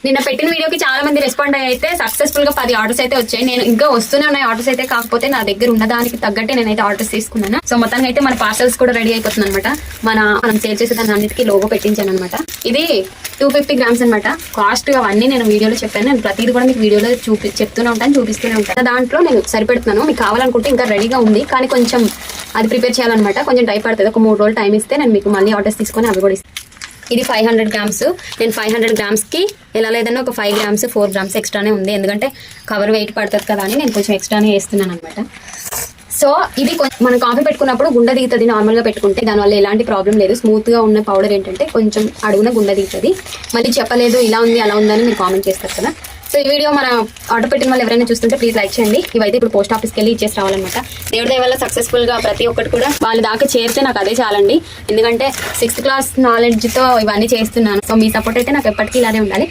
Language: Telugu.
నిన్న పెట్టిన వీడియోకి చాలా మంది రెస్పాండ్ అయితే సక్సెస్ఫుల్ గా 10 ఆర్డర్స్ అయితే వచ్చాయి. నేను ఇంకా వస్తూనే ఉన్నాయి ఆర్డర్స్ అయితే, కాకపోతే నా దగ్గర ఉన్న దానికి తగ్గట్టే నేనైతే ఆర్డర్స్ తీసుకున్నాను. సో మొత్తానికి అయితే మన పార్సల్స్ కూడా రెడీ అయిపోతుంది అనమాట. మనం సేల్ చేసే దాని అన్నిటికీ లోగో పెట్టించాను అనమాట. ఇది 250 గ్రామ్స్ అనమాట. కాస్ట్ అవన్నీ నేను వీడియోలో చెప్పాను. నేను ప్రతిదీ కూడా మీకు వీడియోలో చెప్తూనే ఉంటాను, చూపిస్తూనే ఉంటాను. దాంట్లో నేను సరిపెడుతున్నాను. మీకు కావాలనుకుంటే ఇంకా రెడీగా ఉంది, కానీ కొంచెం అది ప్రిపేర్ చేయాలన్నమాట. కొంచెం టైం పడుతుంది. ఒక 3 రోజులు టైం ఇస్తే నేను మీకు మళ్ళీ ఆర్డర్స్ తీసుకొని అవి కూడా ఇస్తాను. ఇది 500 గ్రామ్స్. నేను 500 గ్రామ్స్కి ఎలా లేదన్నా ఒక 5 గ్రామ్స్ 4 గ్రామ్స్ ఎక్స్ట్రానే ఉంది, ఎందుకంటే కవర్ వెయిట్ పడుతుంది కదా అని నేను కొంచెం ఎక్స్ట్రానే వేస్తున్నాను అనమాట. సో ఇది మనం కాఫీ పెట్టుకున్నప్పుడు గుండె దిగుతుంది నార్మల్గా పెట్టుకుంటే, దానివల్ల ఎలాంటి ప్రాబ్లం లేదు. స్మూత్గా ఉన్న పౌడర్ ఏంటంటే కొంచెం అడుగున గుండె దిగుతుంది. మళ్ళీ చెప్పలేదు ఇలా ఉంది అలా ఉందని మీరు కామెంట్ చేస్తారు కదా. సో ఈ వీడియో మన ఆర్డర్ పెట్టిన వాళ్ళు ఎవరైనా చూస్తుంటే ప్లీజ్ లైక్ చేయండి. ఇవైతే ఇప్పుడు పోస్ట్ ఆఫీస్కి వెళ్ళి ఇచ్చేసి రావాలన్నమాట. దేవుడి దయ వల్ల సక్సెస్ఫుల్గా ప్రతి ఒక్కటి కూడా వాళ్ళ దాకా చేరితే నాకు అదే చాలండి, ఎందుకంటే 6th క్లాస్ నాలెడ్జ్తో ఇవన్నీ చేస్తున్నాను. సో మీ సపోర్ట్ అయితే నాకు ఎప్పటికీ ఇలానే ఉండాలి.